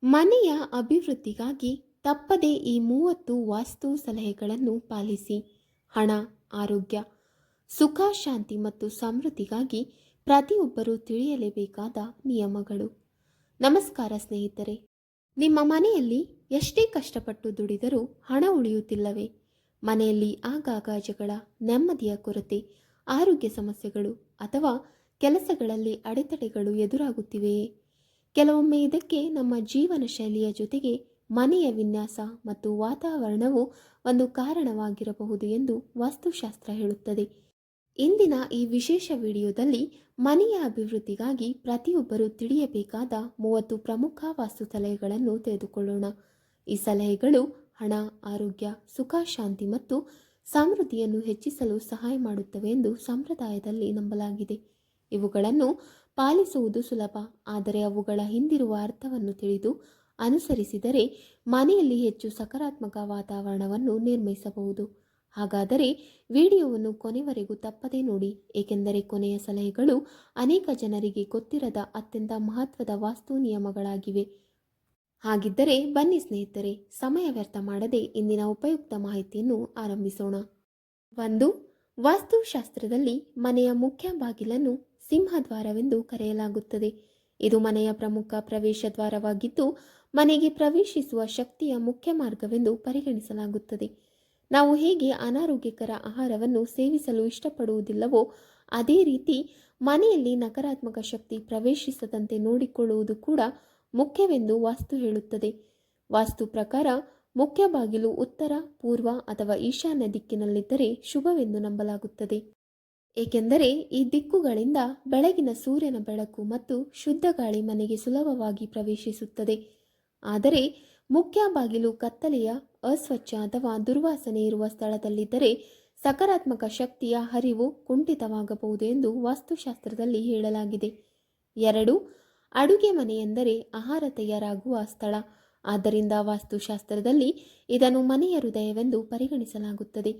ಮನೆಯ ಅಭಿವೃದ್ಧಿಗಾಗಿ ತಪ್ಪದೆ ಈ 30 ವಾಸ್ತು ಸಲಹೆಗಳನ್ನು ಪಾಲಿಸಿ. ಹಣ, ಆರೋಗ್ಯ, ಸುಖ, ಶಾಂತಿ ಮತ್ತು ಸಮೃದ್ಧಿಗಾಗಿ ಪ್ರತಿಯೊಬ್ಬರೂ ತಿಳಿಯಲೇಬೇಕಾದ ನಿಯಮಗಳು. ನಮಸ್ಕಾರ ಸ್ನೇಹಿತರೆ. ನಿಮ್ಮ ಮನೆಯಲ್ಲಿ ಎಷ್ಟೇ ಕಷ್ಟಪಟ್ಟು ದುಡಿದರೂ ಹಣ ಉಳಿಯುತ್ತಿಲ್ಲವೇ? ಮನೆಯಲ್ಲಿ ಆಗಾಗ ಜಗಳ, ನೆಮ್ಮದಿಯ ಕೊರತೆ, ಆರೋಗ್ಯ ಸಮಸ್ಯೆಗಳು ಅಥವಾ ಕೆಲಸಗಳಲ್ಲಿ ಅಡೆತಡೆಗಳು ಎದುರಾಗುತ್ತಿವೆಯೇ? ಕೆಲವೊಮ್ಮೆ ಇದಕ್ಕೆ ನಮ್ಮ ಜೀವನ ಶೈಲಿಯ ಜೊತೆಗೆ ಮನೆಯ ವಿನ್ಯಾಸ ಮತ್ತು ವಾತಾವರಣವು ಒಂದು ಕಾರಣವಾಗಿರಬಹುದು ಎಂದು ವಾಸ್ತುಶಾಸ್ತ್ರ ಹೇಳುತ್ತದೆ. ಇಂದಿನ ಈ ವಿಶೇಷ ವಿಡಿಯೋದಲ್ಲಿ ಮನೆಯ ಅಭಿವೃದ್ಧಿಗಾಗಿ ಪ್ರತಿಯೊಬ್ಬರೂ ತಿಳಿಯಬೇಕಾದ 30 ಪ್ರಮುಖ ವಾಸ್ತು ಸಲಹೆಗಳನ್ನು ತಿಳಿದುಕೊಳ್ಳೋಣ. ಈ ಸಲಹೆಗಳು ಹಣ, ಆರೋಗ್ಯ, ಸುಖ, ಶಾಂತಿ ಮತ್ತು ಸಮೃದ್ಧಿಯನ್ನು ಹೆಚ್ಚಿಸಲು ಸಹಾಯ ಮಾಡುತ್ತವೆ ಎಂದು ಸಂಪ್ರದಾಯದಲ್ಲಿ ನಂಬಲಾಗಿದೆ. ಇವುಗಳನ್ನು ಪಾಲಿಸುವುದು ಸುಲಭ, ಆದರೆ ಅವುಗಳ ಹಿಂದಿರುವ ಅರ್ಥವನ್ನು ತಿಳಿದು ಅನುಸರಿಸಿದರೆ ಮನೆಯಲ್ಲಿ ಹೆಚ್ಚು ಸಕಾರಾತ್ಮಕ ವಾತಾವರಣವನ್ನು ನಿರ್ಮಿಸಬಹುದು. ಹಾಗಾದರೆ ವಿಡಿಯೋವನ್ನು ಕೊನೆವರೆಗೂ ತಪ್ಪದೇ ನೋಡಿ, ಏಕೆಂದರೆ ಕೊನೆಯ ಸಲಹೆಗಳು ಅನೇಕ ಜನರಿಗೆ ಗೊತ್ತಿರದ ಅತ್ಯಂತ ಮಹತ್ವದ ವಾಸ್ತು ನಿಯಮಗಳಾಗಿವೆ. ಹಾಗಿದ್ದರೆ ಬನ್ನಿ ಸ್ನೇಹಿತರೆ, ಸಮಯ ವ್ಯರ್ಥ ಮಾಡದೆ ಇಂದಿನ ಉಪಯುಕ್ತ ಮಾಹಿತಿಯನ್ನು ಆರಂಭಿಸೋಣ. 1. ವಾಸ್ತುಶಾಸ್ತ್ರದಲ್ಲಿ ಮನೆಯ ಮುಖ್ಯ ಬಾಗಿಲನ್ನು ಸಿಂಹದ್ವಾರವೆಂದು ಕರೆಯಲಾಗುತ್ತದೆ. ಇದು ಮನೆಯ ಪ್ರಮುಖ ಪ್ರವೇಶ ದ್ವಾರವಾಗಿದ್ದು ಮನೆಗೆ ಪ್ರವೇಶಿಸುವ ಶಕ್ತಿಯ ಮುಖ್ಯ ಮಾರ್ಗವೆಂದು ಪರಿಗಣಿಸಲಾಗುತ್ತದೆ. ನಾವು ಹೇಗೆ ಅನಾರೋಗ್ಯಕರ ಆಹಾರವನ್ನು ಸೇವಿಸಲು ಇಷ್ಟಪಡುವುದಿಲ್ಲವೋ ಅದೇ ರೀತಿ ಮನೆಯಲ್ಲಿ ನಕಾರಾತ್ಮಕ ಶಕ್ತಿ ಪ್ರವೇಶಿಸದಂತೆ ನೋಡಿಕೊಳ್ಳುವುದು ಕೂಡ ಮುಖ್ಯವೆಂದು ವಾಸ್ತು ಹೇಳುತ್ತದೆ. ವಾಸ್ತು ಪ್ರಕಾರ ಮುಖ್ಯ ಬಾಗಿಲು ಉತ್ತರ, ಪೂರ್ವ ಅಥವಾ ಈಶಾನ್ಯ ದಿಕ್ಕಿನಲ್ಲಿದ್ದರೆ ಶುಭವೆಂದು ನಂಬಲಾಗುತ್ತದೆ. ಏಕೆಂದರೆ ಈ ದಿಕ್ಕುಗಳಿಂದ ಬೆಳಗಿನ ಸೂರ್ಯನ ಬೆಳಕು ಮತ್ತು ಶುದ್ಧ ಗಾಳಿ ಮನೆಗೆ ಸುಲಭವಾಗಿ ಪ್ರವೇಶಿಸುತ್ತದೆ. ಆದರೆ ಮುಖ್ಯ ಬಾಗಿಲು ಕತ್ತಲೆಯ, ಅಸ್ವಚ್ಛ ಅಥವಾ ದುರ್ವಾಸನೆ ಇರುವ ಸ್ಥಳದಲ್ಲಿದ್ದರೆ ಸಕಾರಾತ್ಮಕ ಶಕ್ತಿಯ ಹರಿವು ಕುಂಠಿತವಾಗಬಹುದು ಎಂದು ವಾಸ್ತುಶಾಸ್ತ್ರದಲ್ಲಿ ಹೇಳಲಾಗಿದೆ. 2. ಅಡುಗೆ ಮನೆ ಎಂದರೆ ಆಹಾರ ತಯಾರಾಗುವ ಸ್ಥಳ. ಆದ್ದರಿಂದ ವಾಸ್ತುಶಾಸ್ತ್ರದಲ್ಲಿ ಇದನ್ನು ಮನೆಯ ಹೃದಯವೆಂದು ಪರಿಗಣಿಸಲಾಗುತ್ತದೆ.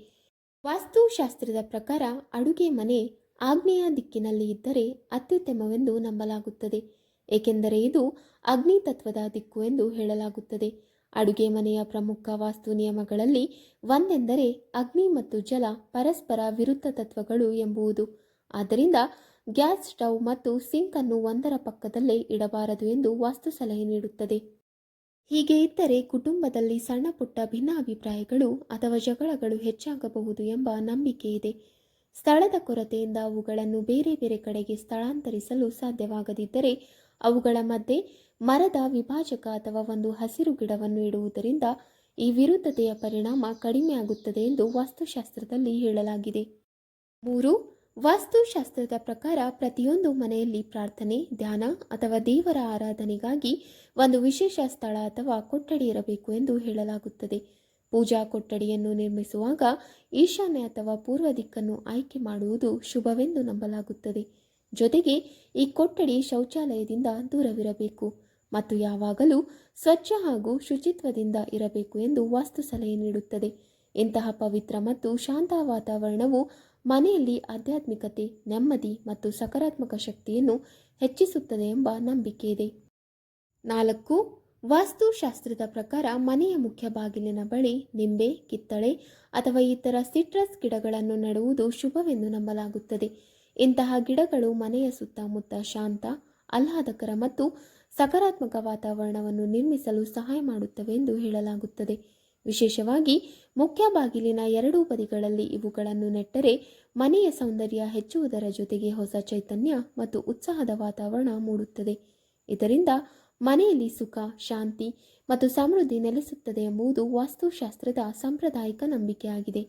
ವಾಸ್ತುಶಾಸ್ತ್ರದ ಪ್ರಕಾರ ಅಡುಗೆ ಮನೆ ಆಗ್ನೇಯ ದಿಕ್ಕಿನಲ್ಲಿ ಇದ್ದರೆ ಅತ್ಯುತ್ತಮವೆಂದು ನಂಬಲಾಗುತ್ತದೆ, ಏಕೆಂದರೆ ಇದು ಅಗ್ನಿ ತತ್ವದ ದಿಕ್ಕು ಎಂದು ಹೇಳಲಾಗುತ್ತದೆ. ಅಡುಗೆ ಮನೆಯ ಪ್ರಮುಖ ವಾಸ್ತು ನಿಯಮಗಳಲ್ಲಿ ಒಂದೆಂದರೆ ಅಗ್ನಿ ಮತ್ತು ಜಲ ಪರಸ್ಪರ ವಿರುದ್ಧ ತತ್ವಗಳು ಎಂಬುದು. ಆದ್ದರಿಂದ ಗ್ಯಾಸ್ ಸ್ಟವ್ ಮತ್ತು ಸಿಂಕ್ ಅನ್ನು ಒಂದರ ಪಕ್ಕದಲ್ಲೇ ಇಡಬಾರದು ಎಂದು ವಾಸ್ತು ಸಲಹೆ ನೀಡುತ್ತದೆ. ಹೀಗೆ ಇದ್ದರೆ ಕುಟುಂಬದಲ್ಲಿ ಸಣ್ಣ ಪುಟ್ಟ ಭಿನ್ನಾಭಿಪ್ರಾಯಗಳು ಅಥವಾ ಜಗಳಗಳು ಹೆಚ್ಚಾಗಬಹುದು ಎಂಬ ನಂಬಿಕೆ ಇದೆ. ಸ್ಥಳದ ಕೊರತೆಯಿಂದ ಅವುಗಳನ್ನು ಬೇರೆ ಬೇರೆ ಕಡೆಗೆ ಸ್ಥಳಾಂತರಿಸಲು ಸಾಧ್ಯವಾಗದಿದ್ದರೆ ಅವುಗಳ ಮಧ್ಯೆ ಮರದ ವಿಭಾಜಕ ಅಥವಾ ಒಂದು ಹಸಿರು ಗಿಡವನ್ನು ಇಡುವುದರಿಂದ ಈ ವಿರುದ್ಧತೆಯ ಪರಿಣಾಮ ಕಡಿಮೆಯಾಗುತ್ತದೆ ಎಂದು ವಾಸ್ತುಶಾಸ್ತ್ರದಲ್ಲಿ ಹೇಳಲಾಗಿದೆ. 3. ವಾಸ್ತುಶಾಸ್ತ್ರದ ಪ್ರಕಾರ ಪ್ರತಿಯೊಂದು ಮನೆಯಲ್ಲಿ ಪ್ರಾರ್ಥನೆ, ಧ್ಯಾನ ಅಥವಾ ದೇವರ ಆರಾಧನೆಗಾಗಿ ಒಂದು ವಿಶೇಷ ಸ್ಥಳ ಅಥವಾ ಕೊಠಡಿ ಇರಬೇಕು ಎಂದು ಹೇಳಲಾಗುತ್ತದೆ. ಪೂಜಾ ಕೊಠಡಿಯನ್ನು ನಿರ್ಮಿಸುವಾಗ ಈಶಾನ್ಯ ಅಥವಾ ಪೂರ್ವ ದಿಕ್ಕನ್ನು ಆಯ್ಕೆ ಮಾಡುವುದು ಶುಭವೆಂದು ನಂಬಲಾಗುತ್ತದೆ. ಜೊತೆಗೆ ಈ ಕೊಠಡಿ ಶೌಚಾಲಯದಿಂದ ದೂರವಿರಬೇಕು ಮತ್ತು ಯಾವಾಗಲೂ ಸ್ವಚ್ಛ ಹಾಗೂ ಶುಚಿತ್ವದಿಂದ ಇರಬೇಕು ಎಂದು ವಾಸ್ತು ಸಲಹೆ ನೀಡುತ್ತದೆ. ಇಂತಹ ಪವಿತ್ರ ಮತ್ತು ಶಾಂತ ವಾತಾವರಣವು ಮನೆಯಲ್ಲಿ ಆಧ್ಯಾತ್ಮಿಕತೆ, ನೆಮ್ಮದಿ ಮತ್ತು ಸಕಾರಾತ್ಮಕ ಶಕ್ತಿಯನ್ನು ಹೆಚ್ಚಿಸುತ್ತದೆ ಎಂಬ ನಂಬಿಕೆ ಇದೆ. 4. ವಾಸ್ತುಶಾಸ್ತ್ರದ ಪ್ರಕಾರ ಮನೆಯ ಮುಖ್ಯ ಬಾಗಿಲಿನ ಬಳಿ ನಿಂಬೆ, ಕಿತ್ತಳೆ ಅಥವಾ ಇತರ ಸಿಟ್ರಸ್ ಗಿಡಗಳನ್ನು ನೆಡುವುದು ಶುಭವೆಂದು ನಂಬಲಾಗುತ್ತದೆ. ಇಂತಹ ಗಿಡಗಳು ಮನೆಯ ಸುತ್ತಮುತ್ತ ಶಾಂತ, ಆಹ್ಲಾದಕರ ಮತ್ತು ಸಕಾರಾತ್ಮಕ ವಾತಾವರಣವನ್ನು ನಿರ್ಮಿಸಲು ಸಹಾಯ ಮಾಡುತ್ತವೆ ಎಂದು ಹೇಳಲಾಗುತ್ತದೆ. ವಿಶೇಷವಾಗಿ ಮುಖ್ಯ ಬಾಗಿಲಿನ ಎರಡೂ ಬದಿಗಳಲ್ಲಿ ಇವುಗಳನ್ನು ನೆಟ್ಟರೆ ಮನೆಯ ಸೌಂದರ್ಯ ಹೆಚ್ಚುವುದರ ಜೊತೆಗೆ ಹೊಸ ಚೈತನ್ಯ ಮತ್ತು ಉತ್ಸಾಹದ ವಾತಾವರಣ ಮೂಡುತ್ತದೆ. ಇದರಿಂದ ಮನೆಯಲ್ಲಿ ಸುಖ, ಶಾಂತಿ ಮತ್ತು ಸಮೃದ್ಧಿ ನೆಲೆಸುತ್ತದೆ ಎಂಬುದು ವಾಸ್ತುಶಾಸ್ತ್ರದ ಸಾಂಪ್ರದಾಯಿಕ ನಂಬಿಕೆಯಾಗಿದೆ.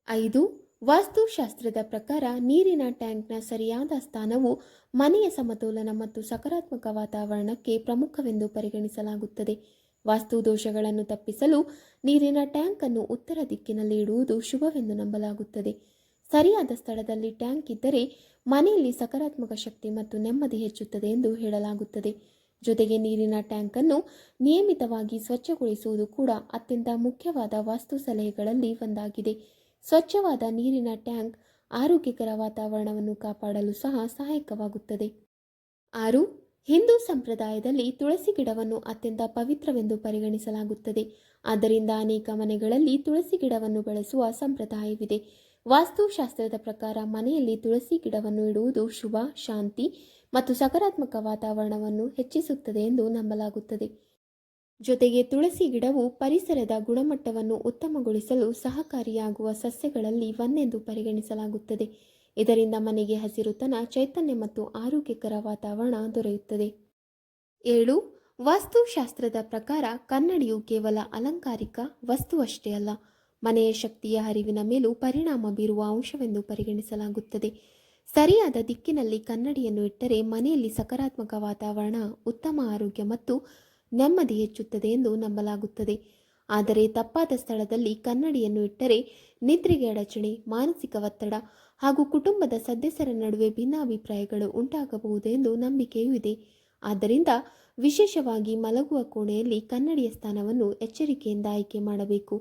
5. ವಾಸ್ತುಶಾಸ್ತ್ರದ ಪ್ರಕಾರ ನೀರಿನ ಟ್ಯಾಂಕ್ನ ಸರಿಯಾದ ಸ್ಥಾನವು ಮನೆಯ ಸಮತೋಲನ ಮತ್ತು ಸಕಾರಾತ್ಮಕ ವಾತಾವರಣಕ್ಕೆ ಪ್ರಮುಖವೆಂದು ಪರಿಗಣಿಸಲಾಗುತ್ತದೆ. ವಾಸ್ತು ದೋಷಗಳನ್ನು ತಪ್ಪಿಸಲು ನೀರಿನ ಟ್ಯಾಂಕ್ ಅನ್ನು ಉತ್ತರ ದಿಕ್ಕಿನಲ್ಲಿ ಇಡುವುದು ಶುಭವೆಂದು ನಂಬಲಾಗುತ್ತದೆ. ಸರಿಯಾದ ಸ್ಥಳದಲ್ಲಿ ಟ್ಯಾಂಕ್ ಇದ್ದರೆ ಮನೆಯಲ್ಲಿ ಸಕಾರಾತ್ಮಕ ಶಕ್ತಿ ಮತ್ತು ನೆಮ್ಮದಿ ಹೆಚ್ಚುತ್ತದೆ ಎಂದು ಹೇಳಲಾಗುತ್ತದೆ. ಜೊತೆಗೆ ನೀರಿನ ಟ್ಯಾಂಕ್ ಅನ್ನು ನಿಯಮಿತವಾಗಿ ಸ್ವಚ್ಛಗೊಳಿಸುವುದು ಕೂಡ ಅತ್ಯಂತ ಮುಖ್ಯವಾದ ವಾಸ್ತು ಸಲಹೆಗಳಲ್ಲಿ ಒಂದಾಗಿದೆ. ಸ್ವಚ್ಛವಾದ ನೀರಿನ ಟ್ಯಾಂಕ್ ಆರೋಗ್ಯಕರ ವಾತಾವರಣವನ್ನು ಕಾಪಾಡಲು ಸಹ ಸಹಾಯಕವಾಗುತ್ತದೆ. 6. ಹಿಂದೂ ಸಂಪ್ರದಾಯದಲ್ಲಿ ತುಳಸಿ ಗಿಡವನ್ನು ಅತ್ಯಂತ ಪವಿತ್ರವೆಂದು ಪರಿಗಣಿಸಲಾಗುತ್ತದೆ. ಆದ್ದರಿಂದ ಅನೇಕ ಮನೆಗಳಲ್ಲಿ ತುಳಸಿ ಗಿಡವನ್ನು ಬೆಳೆಸುವ ಸಂಪ್ರದಾಯವಿದೆ. ವಾಸ್ತುಶಾಸ್ತ್ರದ ಪ್ರಕಾರ ಮನೆಯಲ್ಲಿ ತುಳಸಿ ಗಿಡವನ್ನು ಇಡುವುದು ಶುಭ, ಶಾಂತಿ ಮತ್ತು ಸಕಾರಾತ್ಮಕ ವಾತಾವರಣವನ್ನು ಹೆಚ್ಚಿಸುತ್ತದೆ ಎಂದು ನಂಬಲಾಗುತ್ತದೆ. ಜೊತೆಗೆ ತುಳಸಿ ಗಿಡವು ಪರಿಸರದ ಗುಣಮಟ್ಟವನ್ನು ಉತ್ತಮಗೊಳಿಸಲು ಸಹಕಾರಿಯಾಗುವ ಸಸ್ಯಗಳಲ್ಲಿ ಒಂದೆಂದು ಪರಿಗಣಿಸಲಾಗುತ್ತದೆ. ಇದರಿಂದ ಮನೆಗೆ ಹಸಿರುತನ, ಚೈತನ್ಯ ಮತ್ತು ಆರೋಗ್ಯಕರ ವಾತಾವರಣ ದೊರೆಯುತ್ತದೆ. 7. ವಾಸ್ತುಶಾಸ್ತ್ರದ ಪ್ರಕಾರ ಕನ್ನಡಿಯು ಕೇವಲ ಅಲಂಕಾರಿಕ ವಸ್ತುವಷ್ಟೇ ಅಲ್ಲ, ಮನೆಯ ಶಕ್ತಿಯ ಹರಿವಿನ ಮೇಲೂ ಪರಿಣಾಮ ಬೀರುವ ಅಂಶವೆಂದು ಪರಿಗಣಿಸಲಾಗುತ್ತದೆ. ಸರಿಯಾದ ದಿಕ್ಕಿನಲ್ಲಿ ಕನ್ನಡಿಯನ್ನು ಇಟ್ಟರೆ ಮನೆಯಲ್ಲಿ ಸಕಾರಾತ್ಮಕ ವಾತಾವರಣ, ಉತ್ತಮ ಆರೋಗ್ಯ ಮತ್ತು ನೆಮ್ಮದಿ ಹೆಚ್ಚುತ್ತದೆ ಎಂದು ನಂಬಲಾಗುತ್ತದೆ. ಆದರೆ ತಪ್ಪಾದ ಸ್ಥಳದಲ್ಲಿ ಕನ್ನಡಿಯನ್ನು ಇಟ್ಟರೆ ನಿದ್ರೆಗೆ ಅಡಚಣೆ, ಮಾನಸಿಕ ಒತ್ತಡ ಹಾಗೂ ಕುಟುಂಬದ ಸದಸ್ಯರ ನಡುವೆ ಭಿನ್ನಾಭಿಪ್ರಾಯಗಳು ಉಂಟಾಗಬಹುದು ಎಂದು ನಂಬಿಕೆಯೂ ಇದೆ. ಆದ್ದರಿಂದ ವಿಶೇಷವಾಗಿ ಮಲಗುವ ಕೋಣೆಯಲ್ಲಿ ಕನ್ನಡಿಯ ಸ್ಥಾನವನ್ನು ಎಚ್ಚರಿಕೆಯಿಂದ ಆಯ್ಕೆ ಮಾಡಬೇಕು.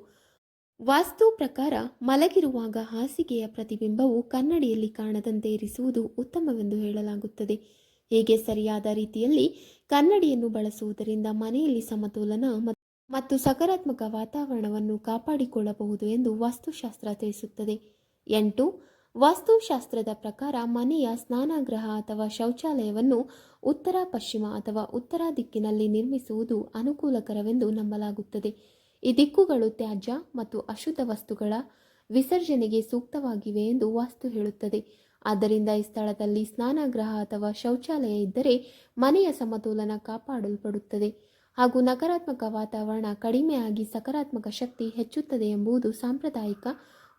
ವಾಸ್ತು ಪ್ರಕಾರ ಮಲಗಿರುವಾಗ ಹಾಸಿಗೆಯ ಪ್ರತಿಬಿಂಬವು ಕನ್ನಡಿಯಲ್ಲಿ ಕಾಣದಂತೆ ಇರಿಸುವುದು ಉತ್ತಮವೆಂದು ಹೇಳಲಾಗುತ್ತದೆ. ಹೀಗೆ ಸರಿಯಾದ ರೀತಿಯಲ್ಲಿ ಕನ್ನಡಿಯನ್ನು ಬಳಸುವುದರಿಂದ ಮನೆಯಲ್ಲಿ ಸಮತೋಲನ ಮತ್ತು ಸಕಾರಾತ್ಮಕ ವಾತಾವರಣವನ್ನು ಕಾಪಾಡಿಕೊಳ್ಳಬಹುದು ಎಂದು ವಾಸ್ತುಶಾಸ್ತ್ರ ತಿಳಿಸುತ್ತದೆ. 8. ವಾಸ್ತುಶಾಸ್ತ್ರದ ಪ್ರಕಾರ ಮನೆಯ ಸ್ನಾನಗೃಹ ಅಥವಾ ಶೌಚಾಲಯವನ್ನು ಉತ್ತರ, ಪಶ್ಚಿಮ ಅಥವಾ ಉತ್ತರ ದಿಕ್ಕಿನಲ್ಲಿ ನಿರ್ಮಿಸುವುದು ಅನುಕೂಲಕರವೆಂದು ನಂಬಲಾಗುತ್ತದೆ. ಈ ದಿಕ್ಕುಗಳು ತ್ಯಾಜ್ಯ ಮತ್ತು ಅಶುದ್ಧ ವಸ್ತುಗಳ ವಿಸರ್ಜನೆಗೆ ಸೂಕ್ತವಾಗಿವೆ ಎಂದು ವಾಸ್ತು ಹೇಳುತ್ತದೆ. ಆದ್ದರಿಂದ ಈ ಸ್ಥಳದಲ್ಲಿ ಸ್ನಾನಗೃಹ ಅಥವಾ ಶೌಚಾಲಯ ಇದ್ದರೆ ಮನೆಯ ಸಮತೋಲನ ಕಾಪಾಡಲ್ಪಡುತ್ತದೆ ಹಾಗೂ ನಕಾರಾತ್ಮಕ ವಾತಾವರಣ ಕಡಿಮೆಯಾಗಿ ಸಕಾರಾತ್ಮಕ ಶಕ್ತಿ ಹೆಚ್ಚುತ್ತದೆ ಎಂಬುದು ಸಾಂಪ್ರದಾಯಿಕ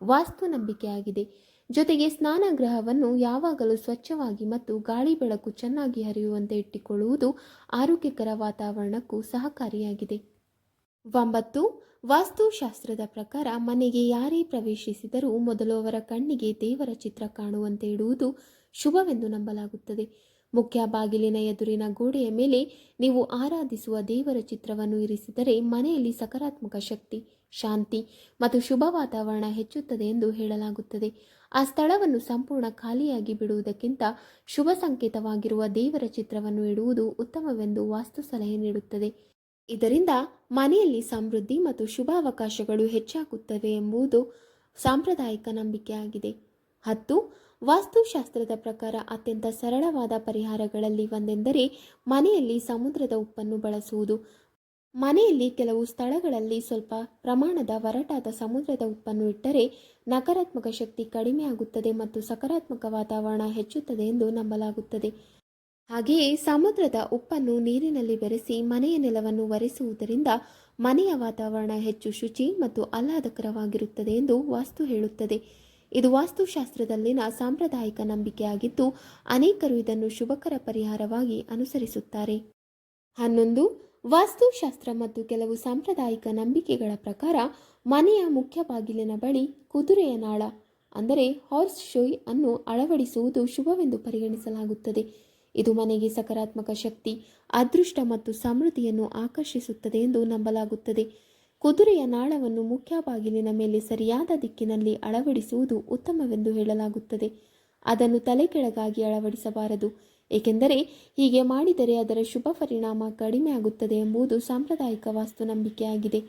ವಾಸ್ತು ನಂಬಿಕೆಯಾಗಿದೆ. ಜೊತೆಗೆ ಸ್ನಾನಗೃಹವನ್ನು ಯಾವಾಗಲೂ ಸ್ವಚ್ಛವಾಗಿ ಮತ್ತು ಗಾಳಿ ಬೆಳಕು ಚೆನ್ನಾಗಿ ಹರಿಯುವಂತೆ ಇಟ್ಟುಕೊಳ್ಳುವುದು ಆರೋಗ್ಯಕರ ವಾತಾವರಣಕ್ಕೂ ಸಹಕಾರಿಯಾಗಿದೆ. 9. ವಾಸ್ತುಶಾಸ್ತ್ರದ ಪ್ರಕಾರ ಮನೆಗೆ ಯಾರೇ ಪ್ರವೇಶಿಸಿದರೂ ಮೊದಲು ಅವರ ಕಣ್ಣಿಗೆ ದೇವರ ಚಿತ್ರ ಕಾಣುವಂತೆ ಇಡುವುದು ಶುಭವೆಂದು ನಂಬಲಾಗುತ್ತದೆ. ಮುಖ್ಯ ಬಾಗಿಲಿನ ಎದುರಿನ ಗೋಡೆಯ ಮೇಲೆ ನೀವು ಆರಾಧಿಸುವ ದೇವರ ಚಿತ್ರವನ್ನು ಇರಿಸಿದರೆ ಮನೆಯಲ್ಲಿ ಸಕಾರಾತ್ಮಕ ಶಕ್ತಿ, ಶಾಂತಿ ಮತ್ತು ಶುಭ ವಾತಾವರಣ ಹೆಚ್ಚುತ್ತದೆ ಎಂದು ಹೇಳಲಾಗುತ್ತದೆ. ಆ ಸ್ಥಳವನ್ನು ಸಂಪೂರ್ಣ ಖಾಲಿಯಾಗಿ ಬಿಡುವುದಕ್ಕಿಂತ ಶುಭ ಸಂಕೇತವಾಗಿರುವ ದೇವರ ಚಿತ್ರವನ್ನು ಇಡುವುದು ಉತ್ತಮವೆಂದು ವಾಸ್ತು ಸಲಹೆ ನೀಡುತ್ತದೆ. ಇದರಿಂದ ಮನೆಯಲ್ಲಿ ಸಮೃದ್ಧಿ ಮತ್ತು ಶುಭ ಅವಕಾಶಗಳು ಹೆಚ್ಚಾಗುತ್ತವೆ ಎಂಬುದು ಸಾಂಪ್ರದಾಯಿಕ ನಂಬಿಕೆಯಾಗಿದೆ. 10. ವಾಸ್ತುಶಾಸ್ತ್ರದ ಪ್ರಕಾರ ಅತ್ಯಂತ ಸರಳವಾದ ಪರಿಹಾರಗಳಲ್ಲಿ ಒಂದೆಂದರೆ ಮನೆಯಲ್ಲಿ ಸಮುದ್ರದ ಉಪ್ಪನ್ನು ಬಳಸುವುದು. ಮನೆಯಲ್ಲಿ ಕೆಲವು ಸ್ಥಳಗಳಲ್ಲಿ ಸ್ವಲ್ಪ ಪ್ರಮಾಣದ ಒರಟಾದ ಸಮುದ್ರದ ಉಪ್ಪನ್ನು ಇಟ್ಟರೆ ನಕಾರಾತ್ಮಕ ಶಕ್ತಿ ಕಡಿಮೆಯಾಗುತ್ತದೆ ಮತ್ತು ಸಕಾರಾತ್ಮಕ ವಾತಾವರಣ ಹೆಚ್ಚುತ್ತದೆ ಎಂದು ನಂಬಲಾಗುತ್ತದೆ. ಹಾಗೆಯೇ ಸಮುದ್ರದ ಉಪ್ಪನ್ನು ನೀರಿನಲ್ಲಿ ಬೆರೆಸಿ ಮನೆಯ ನೆಲವನ್ನು ಒರೆಸುವುದರಿಂದ ಮನೆಯ ವಾತಾವರಣ ಹೆಚ್ಚು ಶುಚಿ ಮತ್ತು ಆಹ್ಲಾದಕರವಾಗಿರುತ್ತದೆ ಎಂದು ವಾಸ್ತು ಹೇಳುತ್ತದೆ. ಇದು ವಾಸ್ತುಶಾಸ್ತ್ರದಲ್ಲಿನ ಸಾಂಪ್ರದಾಯಿಕ ನಂಬಿಕೆಯಾಗಿದ್ದು ಅನೇಕರು ಇದನ್ನು ಶುಭಕರ ಪರಿಹಾರವಾಗಿ ಅನುಸರಿಸುತ್ತಾರೆ. 11. ವಾಸ್ತುಶಾಸ್ತ್ರ ಮತ್ತು ಕೆಲವು ಸಾಂಪ್ರದಾಯಿಕ ನಂಬಿಕೆಗಳ ಪ್ರಕಾರ ಮನೆಯ ಮುಖ್ಯ ಬಾಗಿಲಿನ ಬಳಿ ಕುದುರೆಯ ನಾಳ ಅಂದರೆ ಹಾರ್ಸ್ ಶೋಯ್ ಅನ್ನು ಅಳವಡಿಸುವುದು ಶುಭವೆಂದು ಪರಿಗಣಿಸಲಾಗುತ್ತದೆ. ಇದು ಮನೆಗೆ ಸಕಾರಾತ್ಮಕ ಶಕ್ತಿ, ಅದೃಷ್ಟ ಮತ್ತು ಸಮೃದ್ಧಿಯನ್ನು ಆಕರ್ಷಿಸುತ್ತದೆ ಎಂದು ನಂಬಲಾಗುತ್ತದೆ. ಕುದುರೆಯ ನಾಳವನ್ನು ಮುಖ್ಯ ಬಾಗಿಲಿನ ಮೇಲೆ ಸರಿಯಾದ ದಿಕ್ಕಿನಲ್ಲಿ ಅಳವಡಿಸುವುದು ಉತ್ತಮವೆಂದು ಹೇಳಲಾಗುತ್ತದೆ. ಅದನ್ನು ತಲೆಕೆಳಗಾಗಿ ಅಳವಡಿಸಬಾರದು, ಏಕೆಂದರೆ ಹೀಗೆ ಮಾಡಿದರೆ ಅದರ ಶುಭ ಪರಿಣಾಮ ಕಡಿಮೆಯಾಗುತ್ತದೆ ಎಂಬುದು ಸಾಂಪ್ರದಾಯಿಕ ವಾಸ್ತು ನಂಬಿಕೆಯಾಗಿದೆ.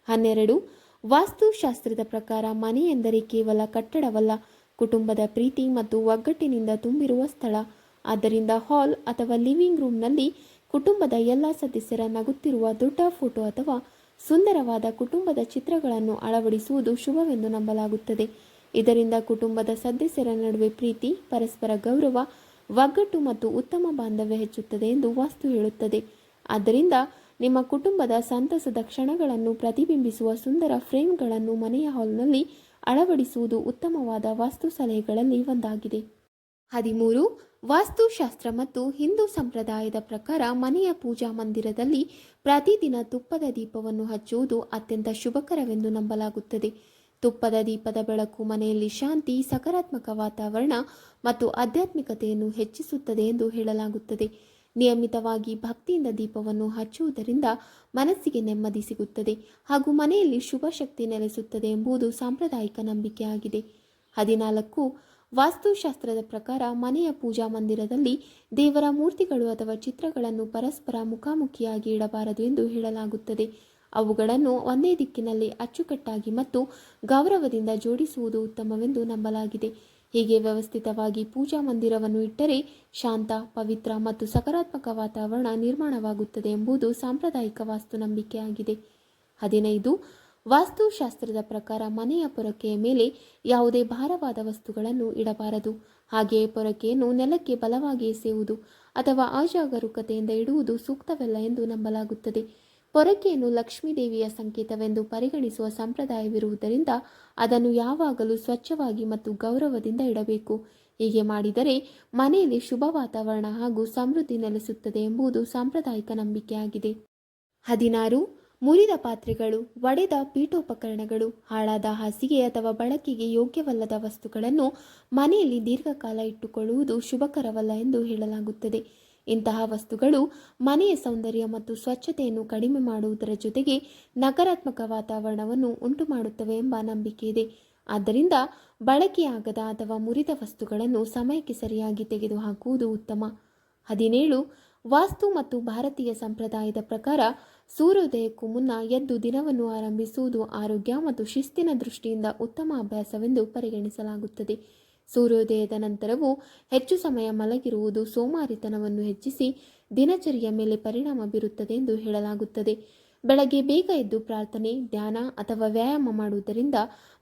12. ವಾಸ್ತುಶಾಸ್ತ್ರದ ಪ್ರಕಾರ ಮನೆ ಎಂದರೆ ಕೇವಲ ಕಟ್ಟಡವಲ್ಲ, ಕುಟುಂಬದ ಪ್ರೀತಿ ಮತ್ತು ಒಗ್ಗಟ್ಟಿನಿಂದ ತುಂಬಿರುವ ಸ್ಥಳ. ಆದ್ದರಿಂದ ಹಾಲ್ ಅಥವಾ ಲಿವಿಂಗ್ ರೂಮ್ನಲ್ಲಿ ಕುಟುಂಬದ ಎಲ್ಲ ಸದಸ್ಯರ ನಗುತ್ತಿರುವ ದೊಡ್ಡ ಫೋಟೋ ಅಥವಾ ಸುಂದರವಾದ ಕುಟುಂಬದ ಚಿತ್ರಗಳನ್ನು ಅಳವಡಿಸುವುದು ಶುಭವೆಂದು ನಂಬಲಾಗುತ್ತದೆ. ಇದರಿಂದ ಕುಟುಂಬದ ಸದಸ್ಯರ ನಡುವೆ ಪ್ರೀತಿ, ಪರಸ್ಪರ ಗೌರವ, ಒಗ್ಗಟ್ಟು ಮತ್ತು ಉತ್ತಮ ಬಾಂಧವ್ಯ ಹೆಚ್ಚುತ್ತದೆ ಎಂದು ವಾಸ್ತು ಹೇಳುತ್ತದೆ. ಆದ್ದರಿಂದ ನಿಮ್ಮ ಕುಟುಂಬದ ಸಂತಸದ ಕ್ಷಣಗಳನ್ನು ಪ್ರತಿಬಿಂಬಿಸುವ ಸುಂದರ ಫ್ರೇಮ್ಗಳನ್ನು ಮನೆಯ ಹಾಲ್ನಲ್ಲಿ ಅಳವಡಿಸುವುದು ಉತ್ತಮವಾದ ವಾಸ್ತು ಸಲಹೆಗಳಲ್ಲಿ ಒಂದಾಗಿದೆ. 13. ವಾಸ್ತುಶಾಸ್ತ್ರ ಮತ್ತು ಹಿಂದೂ ಸಂಪ್ರದಾಯದ ಪ್ರಕಾರ ಮನೆಯ ಪೂಜಾ ಮಂದಿರದಲ್ಲಿ ಪ್ರತಿದಿನ ತುಪ್ಪದ ದೀಪವನ್ನು ಹಚ್ಚುವುದು ಅತ್ಯಂತ ಶುಭಕರವೆಂದು ನಂಬಲಾಗುತ್ತದೆ. ತುಪ್ಪದ ದೀಪದ ಬೆಳಕು ಮನೆಯಲ್ಲಿ ಶಾಂತಿ, ಸಕಾರಾತ್ಮಕ ವಾತಾವರಣ ಮತ್ತು ಆಧ್ಯಾತ್ಮಿಕತೆಯನ್ನು ಹೆಚ್ಚಿಸುತ್ತದೆ ಎಂದು ಹೇಳಲಾಗುತ್ತದೆ. ನಿಯಮಿತವಾಗಿ ಭಕ್ತಿಯಿಂದ ದೀಪವನ್ನು ಹಚ್ಚುವುದರಿಂದ ಮನಸ್ಸಿಗೆ ನೆಮ್ಮದಿ ಸಿಗುತ್ತದೆ ಹಾಗೂ ಮನೆಯಲ್ಲಿ ಶುಭ ಶಕ್ತಿ ನೆಲೆಸುತ್ತದೆ ಎಂಬುದು ಸಾಂಪ್ರದಾಯಿಕ ನಂಬಿಕೆಯಾಗಿದೆ. 14. ವಾಸ್ತುಶಾಸ್ತ್ರದ ಪ್ರಕಾರ ಮನೆಯ ಪೂಜಾ ಮಂದಿರದಲ್ಲಿ ದೇವರ ಮೂರ್ತಿಗಳು ಅಥವಾ ಚಿತ್ರಗಳನ್ನು ಪರಸ್ಪರ ಮುಖಾಮುಖಿಯಾಗಿ ಇಡಬಾರದು ಎಂದು ಹೇಳಲಾಗುತ್ತದೆ. ಅವುಗಳನ್ನು ಒಂದೇ ದಿಕ್ಕಿನಲ್ಲಿ ಅಚ್ಚುಕಟ್ಟಾಗಿ ಮತ್ತು ಗೌರವದಿಂದ ಜೋಡಿಸುವುದು ಉತ್ತಮವೆಂದು ನಂಬಲಾಗಿದೆ. ಹೀಗೆ ವ್ಯವಸ್ಥಿತವಾಗಿ ಪೂಜಾ ಮಂದಿರವನ್ನು ಇಟ್ಟರೆ ಶಾಂತ, ಪವಿತ್ರ ಮತ್ತು ಸಕಾರಾತ್ಮಕ ವಾತಾವರಣ ನಿರ್ಮಾಣವಾಗುತ್ತದೆ ಎಂಬುದು ಸಾಂಪ್ರದಾಯಿಕ ವಾಸ್ತು ನಂಬಿಕೆಯಾಗಿದೆ. 15. ವಾಸ್ತುಶಾಸ್ತ್ರದ ಪ್ರಕಾರ ಮನೆಯ ಪೊರಕೆಯ ಮೇಲೆ ಯಾವುದೇ ಭಾರವಾದ ವಸ್ತುಗಳನ್ನು ಇಡಬಾರದು. ಹಾಗೆಯೇ ಪೊರಕೆಯನ್ನು ನೆಲಕ್ಕೆ ಬಲವಾಗಿ ಎಸೆಯುವುದು ಅಥವಾ ಅಜಾಗರೂಕತೆಯಿಂದ ಇಡುವುದು ಸೂಕ್ತವಲ್ಲ ಎಂದು ನಂಬಲಾಗುತ್ತದೆ. ಪೊರಕೆಯನ್ನು ಲಕ್ಷ್ಮೀದೇವಿಯ ಸಂಕೇತವೆಂದು ಪರಿಗಣಿಸುವ ಸಂಪ್ರದಾಯವಿರುವುದರಿಂದ ಅದನ್ನು ಯಾವಾಗಲೂ ಸ್ವಚ್ಛವಾಗಿ ಮತ್ತು ಗೌರವದಿಂದ ಇಡಬೇಕು. ಹೀಗೆ ಮಾಡಿದರೆ ಮನೆಯಲ್ಲಿ ಶುಭ ವಾತಾವರಣ ಹಾಗೂ ಸಮೃದ್ಧಿ ನೆಲೆಸುತ್ತದೆ ಎಂಬುದು ಸಾಂಪ್ರದಾಯಿಕ ನಂಬಿಕೆಯಾಗಿದೆ. 16. ಮುರಿದ ಪಾತ್ರೆಗಳು, ಒಡೆದ ಪೀಠೋಪಕರಣಗಳು, ಹಾಳಾದ ಹಾಸಿಗೆ ಅಥವಾ ಬಳಕೆಗೆ ಯೋಗ್ಯವಲ್ಲದ ವಸ್ತುಗಳನ್ನು ಮನೆಯಲ್ಲಿ ದೀರ್ಘಕಾಲ ಇಟ್ಟುಕೊಳ್ಳುವುದು ಶುಭಕರವಲ್ಲ ಎಂದು ಹೇಳಲಾಗುತ್ತದೆ. ಇಂತಹ ವಸ್ತುಗಳು ಮನೆಯ ಸೌಂದರ್ಯ ಮತ್ತು ಸ್ವಚ್ಛತೆಯನ್ನು ಕಡಿಮೆ ಮಾಡುವುದರ ಜೊತೆಗೆ ನಕಾರಾತ್ಮಕ ವಾತಾವರಣವನ್ನು ಉಂಟುಮಾಡುತ್ತವೆ ಎಂಬ ನಂಬಿಕೆ ಇದೆ. ಆದ್ದರಿಂದ ಬಳಕೆಯಾಗದ ಅಥವಾ ಮುರಿದ ವಸ್ತುಗಳನ್ನು ಸಮಯಕ್ಕೆ ಸರಿಯಾಗಿ ತೆಗೆದುಹಾಕುವುದು ಉತ್ತಮ. 17. ವಾಸ್ತು ಮತ್ತು ಭಾರತೀಯ ಸಂಪ್ರದಾಯದ ಪ್ರಕಾರ ಸೂರ್ಯೋದಯಕ್ಕೂ ಮುನ್ನ ಎದ್ದು ದಿನವನ್ನು ಆರಂಭಿಸುವುದು ಆರೋಗ್ಯ ಮತ್ತು ಶಿಸ್ತಿನ ದೃಷ್ಟಿಯಿಂದ ಉತ್ತಮ ಅಭ್ಯಾಸವೆಂದು ಪರಿಗಣಿಸಲಾಗುತ್ತದೆ. ಸೂರ್ಯೋದಯದ ನಂತರವೂ ಹೆಚ್ಚು ಸಮಯ ಮಲಗಿರುವುದು ಸೋಮಾರಿತನವನ್ನು ಹೆಚ್ಚಿಸಿ ದಿನಚರಿಯ ಮೇಲೆ ಪರಿಣಾಮ ಬೀರುತ್ತದೆ ಎಂದು ಹೇಳಲಾಗುತ್ತದೆ. ಬೆಳಗ್ಗೆ ಬೇಗ ಎದ್ದು ಪ್ರಾರ್ಥನೆ, ಧ್ಯಾನ ಅಥವಾ ವ್ಯಾಯಾಮ ಮಾಡುವುದರಿಂದ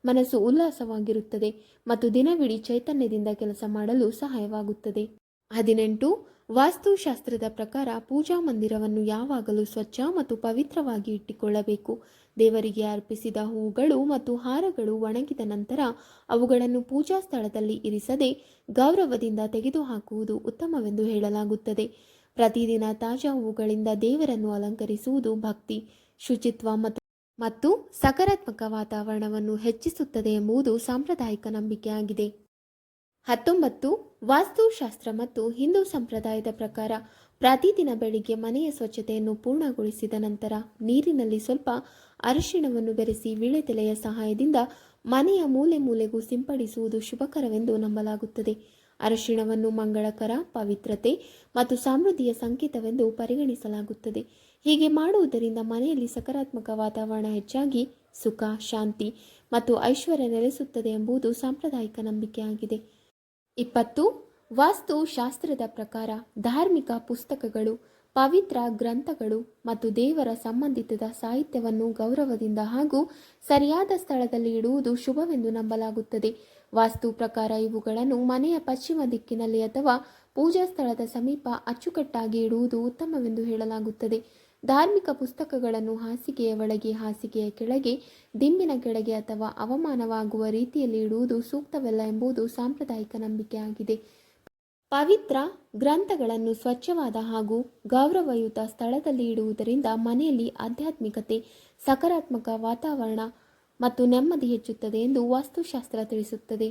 ಮನಸ್ಸು ಉಲ್ಲಾಸವಾಗಿರುತ್ತದೆ ಮತ್ತು ದಿನವಿಡೀ ಚೈತನ್ಯದಿಂದ ಕೆಲಸ ಮಾಡಲು ಸಹಾಯವಾಗುತ್ತದೆ. 18. ವಾಸ್ತುಶಾಸ್ತ್ರದ ಪ್ರಕಾರ ಪೂಜಾ ಮಂದಿರವನ್ನು ಯಾವಾಗಲೂ ಸ್ವಚ್ಛ ಮತ್ತು ಪವಿತ್ರವಾಗಿ ಇಟ್ಟುಕೊಳ್ಳಬೇಕು. ದೇವರಿಗೆ ಅರ್ಪಿಸಿದ ಹೂವುಗಳು ಮತ್ತು ಹಾರಗಳು ಒಣಗಿದ ನಂತರ ಅವುಗಳನ್ನು ಪೂಜಾ ಸ್ಥಳದಲ್ಲಿ ಇರಿಸದೆ ಗೌರವದಿಂದ ತೆಗೆದುಹಾಕುವುದು ಉತ್ತಮವೆಂದು ಹೇಳಲಾಗುತ್ತದೆ. ಪ್ರತಿದಿನ ತಾಜಾ ಹೂವುಗಳಿಂದ ದೇವರನ್ನು ಅಲಂಕರಿಸುವುದು ಭಕ್ತಿ, ಶುಚಿತ್ವ ಮತ್ತು ಸಕಾರಾತ್ಮಕ ವಾತಾವರಣವನ್ನು ಹೆಚ್ಚಿಸುತ್ತದೆ ಎಂಬುದು ಸಾಂಪ್ರದಾಯಿಕ ನಂಬಿಕೆಯಾಗಿದೆ. 19. ವಾಸ್ತುಶಾಸ್ತ್ರ ಮತ್ತು ಹಿಂದೂ ಸಂಪ್ರದಾಯದ ಪ್ರಕಾರ ಪ್ರತಿದಿನ ಬೆಳಿಗ್ಗೆ ಮನೆಯ ಸ್ವಚ್ಛತೆಯನ್ನು ಪೂರ್ಣಗೊಳಿಸಿದ ನಂತರ ನೀರಿನಲ್ಲಿ ಸ್ವಲ್ಪ ಅರಿಶಿಣವನ್ನು ಬೆರೆಸಿ ವೀಳ್ಯದೆಲೆಯ ಸಹಾಯದಿಂದ ಮನೆಯ ಮೂಲೆ ಮೂಲೆಗೂ ಸಿಂಪಡಿಸುವುದು ಶುಭಕರವೆಂದು ನಂಬಲಾಗುತ್ತದೆ. ಅರಿಶಿಣವನ್ನು ಮಂಗಳಕರ, ಪವಿತ್ರತೆ ಮತ್ತು ಸಮೃದ್ಧಿಯ ಸಂಕೇತವೆಂದು ಪರಿಗಣಿಸಲಾಗುತ್ತದೆ. ಹೀಗೆ ಮಾಡುವುದರಿಂದ ಮನೆಯಲ್ಲಿ ಸಕಾರಾತ್ಮಕ ವಾತಾವರಣ ಹೆಚ್ಚಾಗಿ ಸುಖ, ಶಾಂತಿ ಮತ್ತು ಐಶ್ವರ್ಯ ನೆಲೆಸುತ್ತದೆ ಎಂಬುದು ಸಾಂಪ್ರದಾಯಿಕ ನಂಬಿಕೆಯಾಗಿದೆ. 20. ವಾಸ್ತುಶಾಸ್ತ್ರದ ಪ್ರಕಾರ ಧಾರ್ಮಿಕ ಪುಸ್ತಕಗಳು, ಪವಿತ್ರ ಗ್ರಂಥಗಳು ಮತ್ತು ದೇವರ ಸಂಬಂಧಿತ ಸಾಹಿತ್ಯವನ್ನು ಗೌರವದಿಂದ ಹಾಗೂ ಸರಿಯಾದ ಸ್ಥಳದಲ್ಲಿ ಇಡುವುದು ಶುಭವೆಂದು ನಂಬಲಾಗುತ್ತದೆ. ವಾಸ್ತು ಪ್ರಕಾರ ಇವುಗಳನ್ನು ಮನೆಯ ಪಶ್ಚಿಮ ದಿಕ್ಕಿನಲ್ಲಿ ಅಥವಾ ಪೂಜಾ ಸ್ಥಳದ ಸಮೀಪ ಅಚ್ಚುಕಟ್ಟಾಗಿ ಇಡುವುದು ಉತ್ತಮವೆಂದು ಹೇಳಲಾಗುತ್ತದೆ. ಧಾರ್ಮಿಕ ಪುಸ್ತಕಗಳನ್ನು ಹಾಸಿಗೆಯ ಒಳಗೆ, ಹಾಸಿಗೆಯ ಕೆಳಗೆ, ದಿಂಬಿನ ಕೆಳಗೆ ಅಥವಾ ಅವಮಾನವಾಗುವ ರೀತಿಯಲ್ಲಿ ಇಡುವುದು ಸೂಕ್ತವಲ್ಲ ಎಂಬುದು ಸಾಂಪ್ರದಾಯಿಕ ನಂಬಿಕೆಯಾಗಿದೆ. ಪವಿತ್ರ ಗ್ರಂಥಗಳನ್ನು ಸ್ವಚ್ಛವಾದ ಹಾಗೂ ಗೌರವಯುತ ಸ್ಥಳದಲ್ಲಿ ಇಡುವುದರಿಂದ ಮನೆಯಲ್ಲಿ ಆಧ್ಯಾತ್ಮಿಕತೆ, ಸಕಾರಾತ್ಮಕ ವಾತಾವರಣ ಮತ್ತು ನೆಮ್ಮದಿ ಹೆಚ್ಚುತ್ತದೆ ಎಂದು ವಾಸ್ತುಶಾಸ್ತ್ರ ತಿಳಿಸುತ್ತದೆ.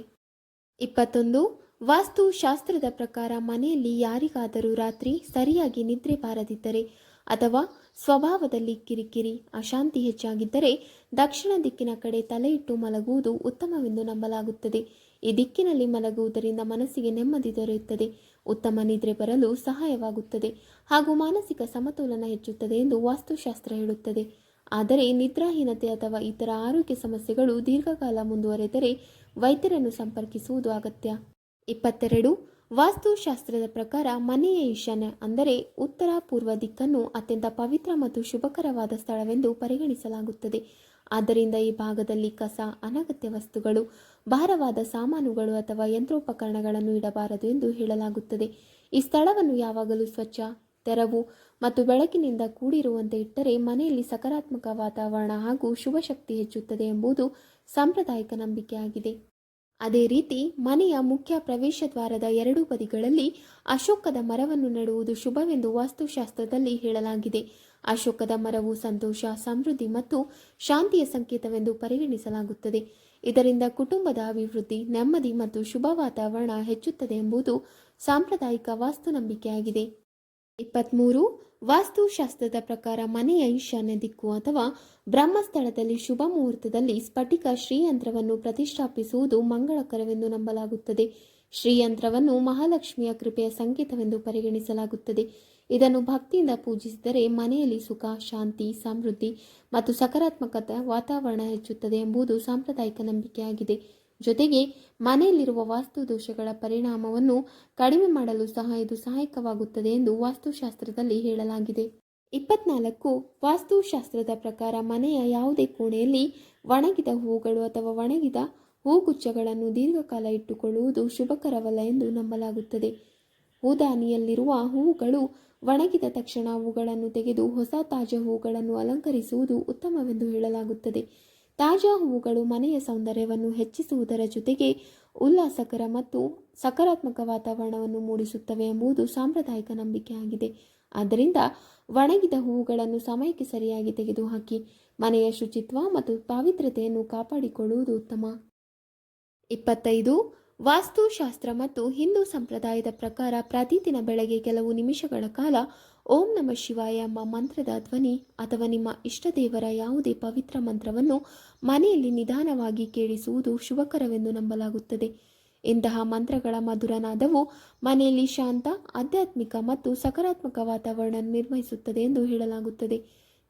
21. ವಾಸ್ತುಶಾಸ್ತ್ರದ ಪ್ರಕಾರ ಮನೆಯಲ್ಲಿ ಯಾರಿಗಾದರೂ ರಾತ್ರಿ ಸರಿಯಾಗಿ ನಿದ್ರೆ ಬಾರದಿದ್ದರೆ ಅಥವಾ ಸ್ವಭಾವದಲ್ಲಿ ಕಿರಿಕಿರಿ, ಅಶಾಂತಿ ಹೆಚ್ಚಾಗಿದ್ದರೆ ದಕ್ಷಿಣ ದಿಕ್ಕಿನ ಕಡೆ ತಲೆ ಇಟ್ಟು ಮಲಗುವುದು ಉತ್ತಮವೆಂದು ನಂಬಲಾಗುತ್ತದೆ. ಈ ದಿಕ್ಕಿನಲ್ಲಿ ಮಲಗುವುದರಿಂದ ಮನಸ್ಸಿಗೆ ನೆಮ್ಮದಿ ದೊರೆಯುತ್ತದೆ, ಉತ್ತಮ ನಿದ್ರೆ ಬರಲು ಸಹಾಯವಾಗುತ್ತದೆ ಹಾಗೂ ಮಾನಸಿಕ ಸಮತೋಲನ ಹೆಚ್ಚುತ್ತದೆ ಎಂದು ವಾಸ್ತುಶಾಸ್ತ್ರ ಹೇಳುತ್ತದೆ. ಆದರೆ ನಿದ್ರಾಹೀನತೆ ಅಥವಾ ಇತರ ಆರೋಗ್ಯ ಸಮಸ್ಯೆಗಳು ದೀರ್ಘಕಾಲ ಮುಂದುವರೆದರೆ ವೈದ್ಯರನ್ನು ಸಂಪರ್ಕಿಸುವುದು ಅಗತ್ಯ. 22. ವಾಸ್ತುಶಾಸ್ತ್ರದ ಪ್ರಕಾರ ಮನೆಯ ಈಶಾನ್ಯ ಅಂದರೆ ಉತ್ತರ ಪೂರ್ವ ದಿಕ್ಕನ್ನು ಅತ್ಯಂತ ಪವಿತ್ರ ಮತ್ತು ಶುಭಕರವಾದ ಸ್ಥಳವೆಂದು ಪರಿಗಣಿಸಲಾಗುತ್ತದೆ. ಆದ್ದರಿಂದ ಈ ಭಾಗದಲ್ಲಿ ಕಸ, ಅನಗತ್ಯ ವಸ್ತುಗಳು, ಭಾರವಾದ ಸಾಮಾನುಗಳು ಅಥವಾ ಯಂತ್ರೋಪಕರಣಗಳನ್ನು ಇಡಬಾರದು ಎಂದು ಹೇಳಲಾಗುತ್ತದೆ. ಈ ಸ್ಥಳವನ್ನು ಯಾವಾಗಲೂ ಸ್ವಚ್ಛ, ತೆರವು ಮತ್ತು ಬೆಳಕಿನಿಂದ ಕೂಡಿರುವಂತೆ ಇಟ್ಟರೆ ಮನೆಯಲ್ಲಿ ಸಕಾರಾತ್ಮಕ ವಾತಾವರಣ ಹಾಗೂ ಶುಭಶಕ್ತಿ ಹೆಚ್ಚುತ್ತದೆ ಎಂಬುದು ಸಾಂಪ್ರದಾಯಿಕ ನಂಬಿಕೆಯಾಗಿದೆ. ಅದೇ ರೀತಿ ಮನೆಯ ಮುಖ್ಯ ಪ್ರವೇಶ ದ್ವಾರದ ಎರಡೂ ಬದಿಗಳಲ್ಲಿ ಅಶೋಕದ ಮರವನ್ನು ನೆಡುವುದು ಶುಭವೆಂದು ವಾಸ್ತುಶಾಸ್ತ್ರದಲ್ಲಿ ಹೇಳಲಾಗಿದೆ. ಅಶೋಕದ ಮರವು ಸಂತೋಷ, ಸಮೃದ್ಧಿ ಮತ್ತು ಶಾಂತಿಯ ಸಂಕೇತವೆಂದು ಪರಿಗಣಿಸಲಾಗುತ್ತದೆ. ಇದರಿಂದ ಕುಟುಂಬದ ಅಭಿವೃದ್ಧಿ, ನೆಮ್ಮದಿ ಮತ್ತು ಶುಭ ವಾತಾವರಣ ಹೆಚ್ಚುತ್ತದೆ ಎಂಬುದು ಸಾಂಪ್ರದಾಯಿಕ ವಾಸ್ತು ನಂಬಿಕೆಯಾಗಿದೆ. 23. ವಾಸ್ತುಶಾಸ್ತ್ರದ ಪ್ರಕಾರ ಮನೆಯ ಈಶಾನ್ಯ ದಿಕ್ಕು ಅಥವಾ ಬ್ರಹ್ಮಸ್ಥಳದಲ್ಲಿ ಶುಭ ಮುಹೂರ್ತದಲ್ಲಿ ಸ್ಫಟಿಕ ಶ್ರೀಯಂತ್ರವನ್ನು ಪ್ರತಿಷ್ಠಾಪಿಸುವುದು ಮಂಗಳಕರವೆಂದು ನಂಬಲಾಗುತ್ತದೆ. ಶ್ರೀಯಂತ್ರವನ್ನು ಮಹಾಲಕ್ಷ್ಮಿಯ ಕೃಪೆಯ ಸಂಕೇತವೆಂದು ಪರಿಗಣಿಸಲಾಗುತ್ತದೆ. ಇದನ್ನು ಭಕ್ತಿಯಿಂದ ಪೂಜಿಸಿದರೆ ಮನೆಯಲ್ಲಿ ಸುಖ, ಶಾಂತಿ, ಸಮೃದ್ಧಿ ಮತ್ತು ಸಕಾರಾತ್ಮಕತೆ ವಾತಾವರಣ ಹೆಚ್ಚುತ್ತದೆ ಎಂಬುದು ಸಾಂಪ್ರದಾಯಿಕ ನಂಬಿಕೆಯಾಗಿದೆ. ಜೊತೆಗೆ ಮನೆಯಲ್ಲಿರುವ ವಾಸ್ತು ದೋಷಗಳ ಪರಿಣಾಮವನ್ನು ಕಡಿಮೆ ಮಾಡಲು ಸಹ ಇದು ಸಹಾಯಕವಾಗುತ್ತದೆ ಎಂದು ವಾಸ್ತುಶಾಸ್ತ್ರದಲ್ಲಿ ಹೇಳಲಾಗಿದೆ. 24. ವಾಸ್ತುಶಾಸ್ತ್ರದ ಪ್ರಕಾರ ಮನೆಯ ಯಾವುದೇ ಕೋಣೆಯಲ್ಲಿ ಒಣಗಿದ ಹೂಗಳು ಅಥವಾ ಒಣಗಿದ ಹೂಗುಚ್ಛಗಳನ್ನು ದೀರ್ಘಕಾಲ ಇಟ್ಟುಕೊಳ್ಳುವುದು ಶುಭಕರವಲ್ಲ ಎಂದು ನಂಬಲಾಗುತ್ತದೆ. ಹೂದಾನಿಯಲ್ಲಿರುವ ಹೂವುಗಳು ಒಣಗಿದ ತಕ್ಷಣ ಅವುಗಳನ್ನು ತೆಗೆದು ಹೊಸ ತಾಜಾ ಹೂಗಳನ್ನು ಅಲಂಕರಿಸುವುದು ಉತ್ತಮವೆಂದು ಹೇಳಲಾಗುತ್ತದೆ. ತಾಜಾ ಹೂವುಗಳು ಮನೆಯ ಸೌಂದರ್ಯವನ್ನು ಹೆಚ್ಚಿಸುವುದರ ಜೊತೆಗೆ ಉಲ್ಲಾಸಕರ ಮತ್ತು ಸಕಾರಾತ್ಮಕ ವಾತಾವರಣವನ್ನು ಮೂಡಿಸುತ್ತವೆ ಎಂಬುದು ಸಾಂಪ್ರದಾಯಿಕ ನಂಬಿಕೆಯಾಗಿದೆ. ಆದ್ದರಿಂದ ಒಣಗಿದ ಹೂವುಗಳನ್ನು ಸಮಯಕ್ಕೆ ಸರಿಯಾಗಿ ತೆಗೆದುಹಾಕಿ ಮನೆಯ ಶುಚಿತ್ವ ಮತ್ತು ಪಾವಿತ್ರ್ಯತೆಯನ್ನು ಕಾಪಾಡಿಕೊಳ್ಳುವುದು ಉತ್ತಮ. 25. ವಾಸ್ತುಶಾಸ್ತ್ರ ಮತ್ತು ಹಿಂದೂ ಸಂಪ್ರದಾಯದ ಪ್ರಕಾರ ಪ್ರತಿದಿನ ಬೆಳಗ್ಗೆ ಕೆಲವು ನಿಮಿಷಗಳ ಕಾಲ ಓಂ ನಮಃ ಶಿವಾಯ ಎಂಬ ಮಂತ್ರದ ಧ್ವನಿ ಅಥವಾ ನಿಮ್ಮ ಇಷ್ಟದೇವರ ಯಾವುದೇ ಪವಿತ್ರ ಮಂತ್ರವನ್ನು ಮನೆಯಲ್ಲಿ ನಿಧಾನವಾಗಿ ಕೇಳಿಸುವುದು ಶುಭಕರವೆಂದು ನಂಬಲಾಗುತ್ತದೆ. ಇಂತಹ ಮಂತ್ರಗಳ ಮಧುರನಾದವು ಮನೆಯಲ್ಲಿ ಶಾಂತ, ಆಧ್ಯಾತ್ಮಿಕ ಮತ್ತು ಸಕಾರಾತ್ಮಕ ವಾತಾವರಣ ನಿರ್ವಹಿಸುತ್ತದೆ ಎಂದು ಹೇಳಲಾಗುತ್ತದೆ.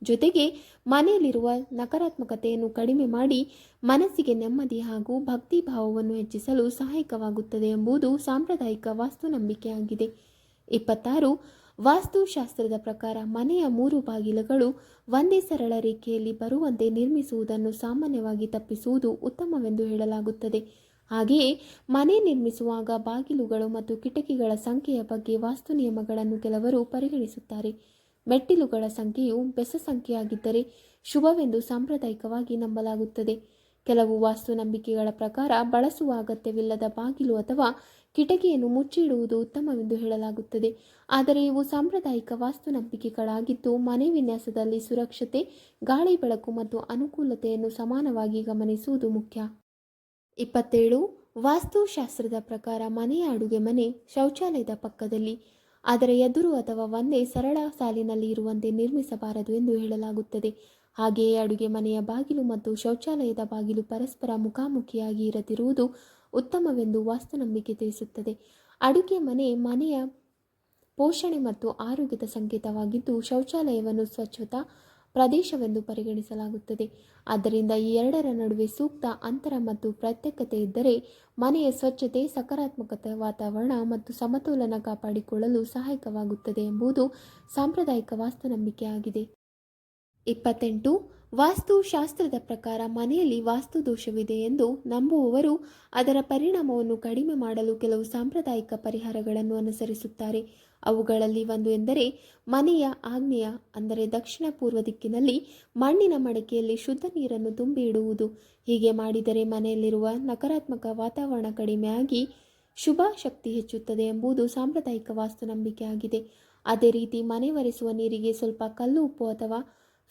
ಜೊತೆಗೆ ಮನೆಯಲ್ಲಿರುವ ನಕಾರಾತ್ಮಕತೆಯನ್ನು ಕಡಿಮೆ ಮಾಡಿ ಮನಸ್ಸಿಗೆ ನೆಮ್ಮದಿ ಹಾಗೂ ಭಕ್ತಿ ಭಾವವನ್ನು ಹೆಚ್ಚಿಸಲು ಸಹಾಯಕವಾಗುತ್ತದೆ ಎಂಬುದು ಸಾಂಪ್ರದಾಯಿಕ ವಾಸ್ತು ನಂಬಿಕೆಯಾಗಿದೆ. 26. ವಾಸ್ತುಶಾಸ್ತ್ರದ ಪ್ರಕಾರ ಮನೆಯ 3 ಬಾಗಿಲುಗಳು ಒಂದೇ ಸರಳ ರೇಖೆಯಲ್ಲಿ ಬರುವಂತೆ ನಿರ್ಮಿಸುವುದನ್ನು ಸಾಮಾನ್ಯವಾಗಿ ತಪ್ಪಿಸುವುದು ಉತ್ತಮವೆಂದು ಹೇಳಲಾಗುತ್ತದೆ. ಹಾಗೆಯೇ ಮನೆ ನಿರ್ಮಿಸುವಾಗ ಬಾಗಿಲುಗಳು ಮತ್ತು ಕಿಟಕಿಗಳ ಸಂಖ್ಯೆಯ ಬಗ್ಗೆ ವಾಸ್ತು ನಿಯಮಗಳನ್ನು ಕೆಲವರು ಪರಿಗಣಿಸುತ್ತಾರೆ. ಮೆಟ್ಟಿಲುಗಳ ಸಂಖ್ಯೆಯು ಬೆಸ ಸಂಖ್ಯೆಯಾಗಿದ್ದರೆ ಶುಭವೆಂದು ಸಾಂಪ್ರದಾಯಿಕವಾಗಿ ನಂಬಲಾಗುತ್ತದೆ. ಕೆಲವು ವಾಸ್ತು ನಂಬಿಕೆಗಳ ಪ್ರಕಾರ ಬಳಸುವ ಅಗತ್ಯವಿಲ್ಲದ ಬಾಗಿಲು ಅಥವಾ ಕಿಟಕಿಯನ್ನು ಮುಚ್ಚಿಡುವುದು ಉತ್ತಮವೆಂದು ಹೇಳಲಾಗುತ್ತದೆ. ಆದರೆ ಇವು ಸಾಂಪ್ರದಾಯಿಕ ವಾಸ್ತು ನಂಬಿಕೆಗಳಾಗಿದ್ದು ಮನೆ ವಿನ್ಯಾಸದಲ್ಲಿ ಸುರಕ್ಷತೆ, ಗಾಳಿ ಬೆಳಕು ಮತ್ತು ಅನುಕೂಲತೆಯನ್ನು ಸಮಾನವಾಗಿ ಗಮನಿಸುವುದು ಮುಖ್ಯ. 27. ವಾಸ್ತುಶಾಸ್ತ್ರದ ಪ್ರಕಾರ ಮನೆಯ ಅಡುಗೆ ಮನೆ ಶೌಚಾಲಯದ ಪಕ್ಕದಲ್ಲಿ, ಅದರ ಎದುರು ಅಥವಾ ಒಂದೇ ಸರಳ ಸಾಲಿನಲ್ಲಿ ಇರುವಂತೆ ನಿರ್ಮಿಸಬಾರದು ಎಂದು ಹೇಳಲಾಗುತ್ತದೆ. ಹಾಗೆಯೇ ಅಡುಗೆ ಮನೆಯ ಬಾಗಿಲು ಮತ್ತು ಶೌಚಾಲಯದ ಬಾಗಿಲು ಪರಸ್ಪರ ಮುಖಾಮುಖಿಯಾಗಿ ಇರದಿರುವುದು ಉತ್ತಮವೆಂದು ವಾಸ್ತುನಂಬಿಕೆ ತಿಳಿಸುತ್ತದೆ. ಅಡುಗೆ ಮನೆಯ ಪೋಷಣೆ ಮತ್ತು ಆರೋಗ್ಯದ ಸಂಕೇತವಾಗಿದ್ದು ಶೌಚಾಲಯವನ್ನು ಸ್ವಚ್ಛತಾ ಪ್ರದೇಶವೆಂದು ಪರಿಗಣಿಸಲಾಗುತ್ತದೆ. ಆದ್ದರಿಂದ ಈ ಎರಡರ ನಡುವೆ ಸೂಕ್ತ ಅಂತರ ಮತ್ತು ಪ್ರತ್ಯೇಕತೆ ಇದ್ದರೆ ಮನೆಯ ಸ್ವಚ್ಛತೆ, ಸಕಾರಾತ್ಮಕ ವಾತಾವರಣ ಮತ್ತು ಸಮತೋಲನ ಕಾಪಾಡಿಕೊಳ್ಳಲು ಸಹಾಯಕವಾಗುತ್ತದೆ ಎಂಬುದು ಸಾಂಪ್ರದಾಯಿಕ ವಾಸ್ತುನಂಬಿಕೆಯಾಗಿದೆ. 28. ವಾಸ್ತುಶಾಸ್ತ್ರದ ಪ್ರಕಾರ ಮನೆಯಲ್ಲಿ ವಾಸ್ತು ದೋಷವಿದೆ ಎಂದು ನಂಬುವವರು ಅದರ ಪರಿಣಾಮವನ್ನು ಕಡಿಮೆ ಮಾಡಲು ಕೆಲವು ಸಾಂಪ್ರದಾಯಿಕ ಪರಿಹಾರಗಳನ್ನು ಅನುಸರಿಸುತ್ತಾರೆ. ಅವುಗಳಲ್ಲಿ ಒಂದು ಎಂದರೆ ಮನೆಯ ಆಗ್ನೇಯ ಅಂದರೆ ದಕ್ಷಿಣ ಪೂರ್ವ ದಿಕ್ಕಿನಲ್ಲಿ ಮಣ್ಣಿನ ಮಡಕೆಯಲ್ಲಿ ಶುದ್ಧ ನೀರನ್ನು ತುಂಬಿ ಇಡುವುದು. ಹೀಗೆ ಮಾಡಿದರೆ ಮನೆಯಲ್ಲಿರುವ ನಕಾರಾತ್ಮಕ ವಾತಾವರಣ ಕಡಿಮೆಯಾಗಿ ಶುಭ ಶಕ್ತಿ ಹೆಚ್ಚುತ್ತದೆ ಎಂಬುದು ಸಾಂಪ್ರದಾಯಿಕ ವಾಸ್ತುನಂಬಿಕೆಯಾಗಿದೆ. ಅದೇ ರೀತಿ ಮನೆ ಒರೆಸುವ ನೀರಿಗೆ ಸ್ವಲ್ಪ ಕಲ್ಲು ಉಪ್ಪು ಅಥವಾ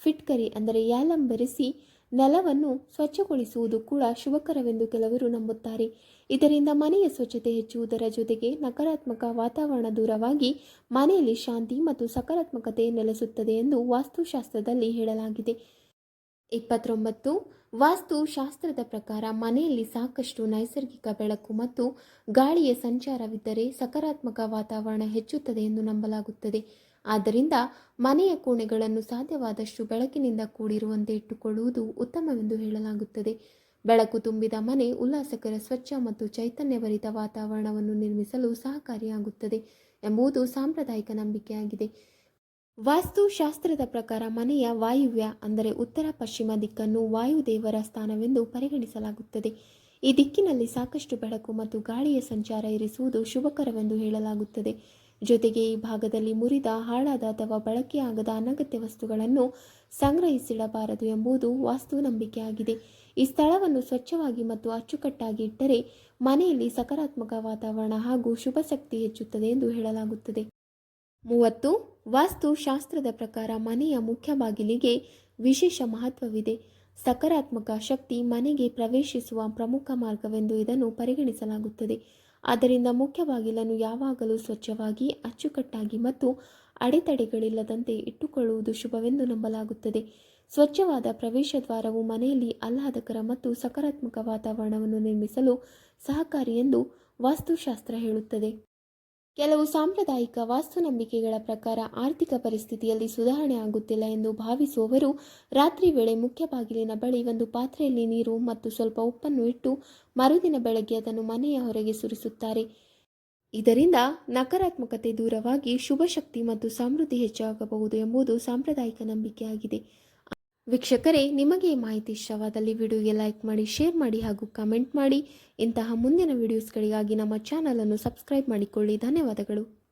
ಫಿಟ್ಕರಿ ಅಂದರೆ ಯಾಲಂ ಬೆರೆಸಿ ನೆಲವನ್ನು ಸ್ವಚ್ಛಗೊಳಿಸುವುದು ಕೂಡ ಶುಭಕರವೆಂದು ಕೆಲವರು ನಂಬುತ್ತಾರೆ. ಇದರಿಂದ ಮನೆಯ ಸ್ವಚ್ಛತೆ ಹೆಚ್ಚುವುದರ ಜೊತೆಗೆ ನಕಾರಾತ್ಮಕ ವಾತಾವರಣ ದೂರವಾಗಿ ಮನೆಯಲ್ಲಿ ಶಾಂತಿ ಮತ್ತು ಸಕಾರಾತ್ಮಕತೆ ನೆಲೆಸುತ್ತದೆ ಎಂದು ವಾಸ್ತುಶಾಸ್ತ್ರದಲ್ಲಿ ಹೇಳಲಾಗಿದೆ. 29. ವಾಸ್ತುಶಾಸ್ತ್ರದ ಪ್ರಕಾರ ಮನೆಯಲ್ಲಿ ಸಾಕಷ್ಟು ನೈಸರ್ಗಿಕ ಬೆಳಕು ಮತ್ತು ಗಾಳಿಯ ಸಂಚಾರವಿದ್ದರೆ ಸಕಾರಾತ್ಮಕ ವಾತಾವರಣ ಹೆಚ್ಚುತ್ತದೆ ಎಂದು ನಂಬಲಾಗುತ್ತದೆ. ಆದ್ದರಿಂದ ಮನೆಯ ಕೋಣೆಗಳನ್ನು ಸಾಧ್ಯವಾದಷ್ಟು ಬೆಳಕಿನಿಂದ ಕೂಡಿರುವಂತೆ ಇಟ್ಟುಕೊಳ್ಳುವುದು ಉತ್ತಮವೆಂದು ಹೇಳಲಾಗುತ್ತದೆ. ಬೆಳಕು ತುಂಬಿದ ಮನೆ ಉಲ್ಲಾಸಕರ, ಸ್ವಚ್ಛ ಮತ್ತು ಚೈತನ್ಯಭರಿತ ವಾತಾವರಣವನ್ನು ನಿರ್ಮಿಸಲು ಸಹಕಾರಿಯಾಗುತ್ತದೆ ಎಂಬುದು ಸಾಂಪ್ರದಾಯಿಕ ನಂಬಿಕೆಯಾಗಿದೆ. ವಾಸ್ತುಶಾಸ್ತ್ರದ ಪ್ರಕಾರ ಮನೆಯ ವಾಯುವ್ಯ ಅಂದರೆ ಉತ್ತರ ಪಶ್ಚಿಮ ದಿಕ್ಕನ್ನು ವಾಯುದೇವರ ಸ್ಥಾನವೆಂದು ಪರಿಗಣಿಸಲಾಗುತ್ತದೆ. ಈ ದಿಕ್ಕಿನಲ್ಲಿ ಸಾಕಷ್ಟು ಬೆಳಕು ಮತ್ತು ಗಾಳಿಯ ಸಂಚಾರ ಇರಿಸುವುದು ಶುಭಕರವೆಂದು ಹೇಳಲಾಗುತ್ತದೆ. ಜೊತೆಗೆ ಈ ಭಾಗದಲ್ಲಿ ಮುರಿದ, ಹಾಳಾದ ಅಥವಾ ಬಳಕೆಯಾಗದ ಅನಗತ್ಯ ವಸ್ತುಗಳನ್ನು ಸಂಗ್ರಹಿಸಿಡಬಾರದು ಎಂಬುದು ವಾಸ್ತು ನಂಬಿಕೆಯಾಗಿದೆ. ಈ ಸ್ಥಳವನ್ನು ಸ್ವಚ್ಛವಾಗಿ ಮತ್ತು ಅಚ್ಚುಕಟ್ಟಾಗಿ ಇಟ್ಟರೆ ಮನೆಯಲ್ಲಿ ಸಕಾರಾತ್ಮಕ ವಾತಾವರಣ ಹಾಗೂ ಶುಭ ಶಕ್ತಿ ಹೆಚ್ಚುತ್ತದೆ ಎಂದು ಹೇಳಲಾಗುತ್ತದೆ. 30. ವಾಸ್ತುಶಾಸ್ತ್ರದ ಪ್ರಕಾರ ಮನೆಯ ಮುಖ್ಯ ಬಾಗಿಲಿಗೆ ವಿಶೇಷ ಮಹತ್ವವಿದೆ. ಸಕಾರಾತ್ಮಕ ಶಕ್ತಿ ಮನೆಗೆ ಪ್ರವೇಶಿಸುವ ಪ್ರಮುಖ ಮಾರ್ಗವೆಂದು ಇದನ್ನು ಪರಿಗಣಿಸಲಾಗುತ್ತದೆ. ಆದ್ದರಿಂದ ಮುಖ್ಯ ಬಾಗಿಲನ್ನು ಯಾವಾಗಲೂ ಸ್ವಚ್ಛವಾಗಿ, ಅಚ್ಚುಕಟ್ಟಾಗಿ ಮತ್ತು ಅಡೆತಡೆಗಳಿಲ್ಲದಂತೆ ಇಟ್ಟುಕೊಳ್ಳುವುದು ಶುಭವೆಂದು ನಂಬಲಾಗುತ್ತದೆ. ಸ್ವಚ್ಛವಾದ ಪ್ರವೇಶ ದ್ವಾರವು ಮನೆಯಲ್ಲಿ ಆಹ್ಲಾದಕರ ಮತ್ತು ಸಕಾರಾತ್ಮಕ ವಾತಾವರಣವನ್ನು ನಿರ್ಮಿಸಲು ಸಹಕಾರಿ ಎಂದು ವಾಸ್ತುಶಾಸ್ತ್ರ ಹೇಳುತ್ತದೆ. ಕೆಲವು ಸಾಂಪ್ರದಾಯಿಕ ವಾಸ್ತುನಂಬಿಕೆಗಳ ಪ್ರಕಾರ ಆರ್ಥಿಕ ಪರಿಸ್ಥಿತಿಯಲ್ಲಿ ಸುಧಾರಣೆ ಆಗುತ್ತಿಲ್ಲ ಎಂದು ಭಾವಿಸುವವರು ರಾತ್ರಿ ವೇಳೆ ಮುಖ್ಯ ಬಾಗಿಲಿನ ಬಳಿ ಒಂದು ಪಾತ್ರೆಯಲ್ಲಿ ನೀರು ಮತ್ತು ಸ್ವಲ್ಪ ಉಪ್ಪನ್ನು ಇಟ್ಟು ಮರುದಿನ ಬೆಳಗ್ಗೆ ಅದನ್ನು ಮನೆಯ ಹೊರಗೆ ಸುರಿಸುತ್ತಾರೆ. ಇದರಿಂದ ನಕಾರಾತ್ಮಕತೆ ದೂರವಾಗಿ ಶುಭ ಶಕ್ತಿ ಮತ್ತು ಸಮೃದ್ಧಿ ಹೆಚ್ಚಾಗಬಹುದು ಎಂಬುದು ಸಾಂಪ್ರದಾಯಿಕ ನಂಬಿಕೆಯಾಗಿದೆ. ವೀಕ್ಷಕರೇ, ನಿಮಗೆ ಈ ಮಾಹಿತಿ ಇಷ್ಟವಾದಲ್ಲಿ ವಿಡಿಯೋಗೆ ಲೈಕ್ ಮಾಡಿ, ಶೇರ್ ಮಾಡಿ ಹಾಗೂ ಕಮೆಂಟ್ ಮಾಡಿ. ಇಂತಹ ಮುಂದಿನ ವಿಡಿಯೋಸ್ಗಳಿಗಾಗಿ ನಮ್ಮ ಚಾನಲನ್ನು ಸಬ್ಸ್ಕ್ರೈಬ್ ಮಾಡಿಕೊಳ್ಳಿ. ಧನ್ಯವಾದಗಳು.